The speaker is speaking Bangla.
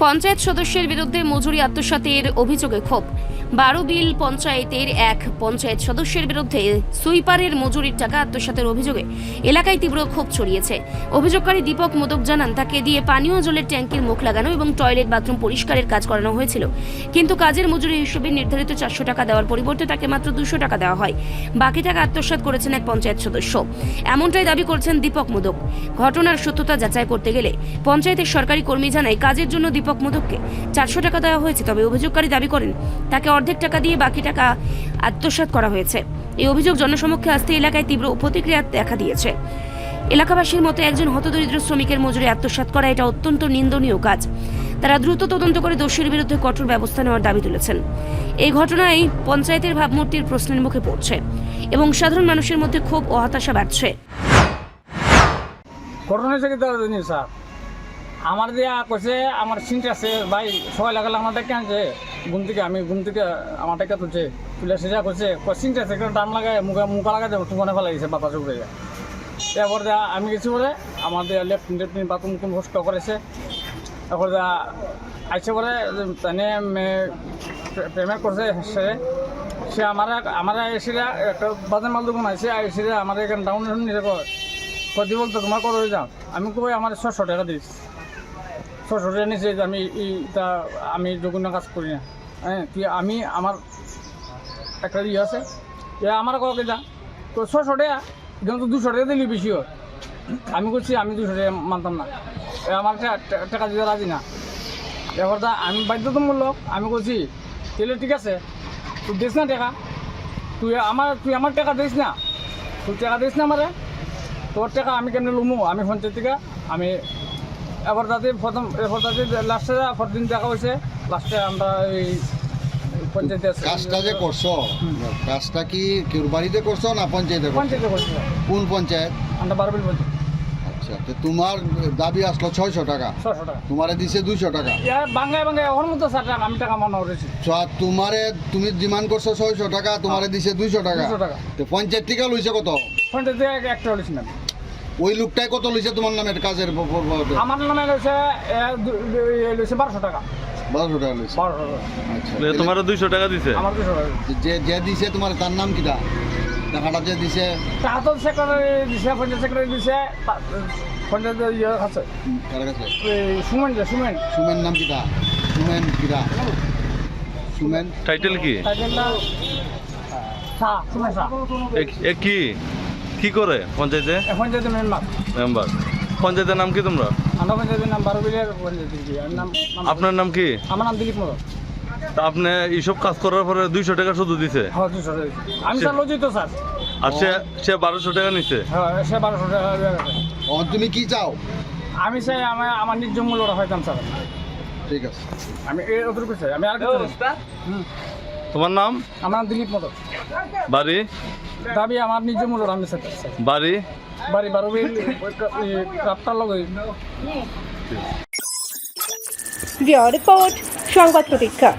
পঞ্চায়েত সদস্যের বিরুদ্ধে মজুরি আত্মসাতের অভিযোগে ক্ষোভ। 12 বিল পঞ্চায়েতের এক পঞ্চায়েত সদস্যের বিরুদ্ধে সুইপারের মজুরির টাকা আত্মসাতের অভিযোগে এলাকায় তীব্র ক্ষোভ ছড়িয়েছে। অভিযোগকারী দীপক মোদক জানান, তাকে দিয়ে পানীয় জলের ট্যাঙ্কির মুখ লাগানো এবং টয়লেট বাথরুম পরিষ্কারের কাজ করানো হয়েছিল, কিন্তু কাজের মজুরি হিসেবে নির্ধারিত 400 টাকা দেওয়ার পরিবর্তে তাকে মাত্র 200 টাকা দেওয়া হয়। বাকি টাকা আত্মসাৎ করেছেন এক পঞ্চায়েত সদস্য, এমনটাই দাবি করছেন দীপক মোদক। ঘটনার সত্যতা যাচাই করতে গেলে পঞ্চায়েতের সরকারি কর্মী জানায়, কাজের জন্য দীপক মোদককে 400 টাকা দেওয়া হয়েছে, তবে অভিযোগকারী দাবি করেন তাকে অর্ধেক টাকা দিয়ে বাকি টাকা আত্মসাৎ করা হয়েছে। এই অভিযোগ জনসমক্ষে আসতে এলাকায় তীব্র প্রতিক্রিয়া দেখা দিয়েছে। এলাকাবাসীর মতে, একজন হতদরিদ্র শ্রমিকের মজুরি আত্মসাৎ করা এটা অত্যন্ত নিন্দনীয় কাজ। তারা দ্রুত তদন্ত করে দোষীর বিরুদ্ধে কঠোর ব্যবস্থা নেওয়ার দাবি তুলেছেন। এই ঘটনায় পঞ্চায়েতের ভাবমূর্তির প্রশ্নের মুখে পড়ছে এবং সাধারণ মানুষের মধ্যে ক্ষোভ ও হতাশা বাড়ছে। ঘটনা হয়েছে কি স্যার, আমার দিয়া কইছে আমার সিনটা আছে ভাই, সবাই লাগালে আমার ডেকে আনছে ঘুম থেকে আমার ডেকে তুলছে, তুলে সেজা করছে সিনটা আছে একটা টান লাগায় মুখা লাগাই দেবো তুমনে ফেলা গেছে বাতাস উঠে যায়। এরপর যা আমি গেছি বলে আমাদের লেফটিন বাথরুম কষ্ট করেছে। তারপর যা আইসে বলে তানে পেমেন্ট করছে, সে আমার এসে একটা বাজার মাল দোকান আছে, এসে আমার এখানে ডাউন নিতে কদি বলতো তোমার কত হয়ে যাও, আমি কই আমার 600 টাকা দিস, 600 টাকা নিয়েছে যে আমি যোগ্য কাজ করি না। হ্যাঁ, তুই আমি আমার একটা ইয়ে আছে, আমার কাউকে যা তো 600 টাকা কিন্তু 200 টাকা দিলি বেশি হয়। আমি করছি আমি 200 টাকা মানতাম না, আমার টাকা দিতে রাজি না। এবার আমি বাধ্যতামূলক আমি করছি তাহলে ঠিক আছে, তুই দিস না টাকা, তুই আমার টাকা দিস না, তুই টাকা দিস না আমারে, তোর টাকা আমি কেমনি লুমু, আমি পঞ্চায়েত থেকে আমি এবার যাতে লাস্টে দিন দেখা হয়েছে, লাস্টে আমরা এই পঞ্চায়েতে কাজটা যে করছো, কাজটা কি কেউ বাড়িতে করছো না পঞ্চায়েতে করছি? কোন পঞ্চায়েত? আমরা 12 বিল পঞ্চায়েত। আচ্ছা, তো তোমার দাবি আসলো 600 টাকা, 600 টাকা তোমারে দিছে 200 টাকা। বাংলায় ওর মতো স্যার টাকা আমি টাকা মনে করেছি। তুমি ডিমান্ড করছো 600 টাকা, তোমারে দিছে 200 টাকা। 200 টাকা তো পঞ্চায়েত থেকে লইছে কত? পঞ্চায়েত থেকে একটা লইছি না। ওই লোকটাই কত লইছে তোমার নামের কাজের? আমার নামে লইছে 1200 টাকা। 1200 টাকা লইছে। 1200 টাকা। আচ্ছা, তোমার 200 টাকা দিছে? আমার 200 টাকা। যে দিছে তোমার তার নাম কিটা? টাকাটা যে দিছে টাকা তো সেক্রেটারি দিছে, পঞ্চায়েত সেক্রেটারি দিছে, পঞ্চায়েত ইয়ে আছে কার কাছে? সুমেন নাম কিটা? সুমেন টাইটেল কি? টাইটেলটা সুমেন শাহ। এ কি করে পঞ্চায়েতে? পঞ্চায়েতের মেম্বার। পঞ্চায়েতের নাম কি তোমরা? আমরা পঞ্চায়েতের নাম 12 বিলের পঞ্চায়েত। আপনার নাম কি? আমার নাম দিলীপ মোদক। তা আপনি এইসব কাজ করার পরে 200 টাকা শুধু দিছে? হ্যাঁ, 200 টাকা দিছে। আমি স্যার লজিত স্যার। আর সে 1200 টাকা নিছে? হ্যাঁ, সে 1200 টাকা দিয়েছে। তুমি কি চাও? আমি চাই আমার নিজ মূল্যটা হইতাম স্যার। ঠিক আছে, আমি অতটুকু চাই, আমি আর কিছু চাই। তোমার নাম? আমার নাম দিলীপ মোদক। বাড়ি? দাবি আমার নিজ মূল্যটা আমি চাই। বাড়ি 12 বিল রাপ্তার লগে। রিপোর্ট সংবাদ প্রতীক্ষা।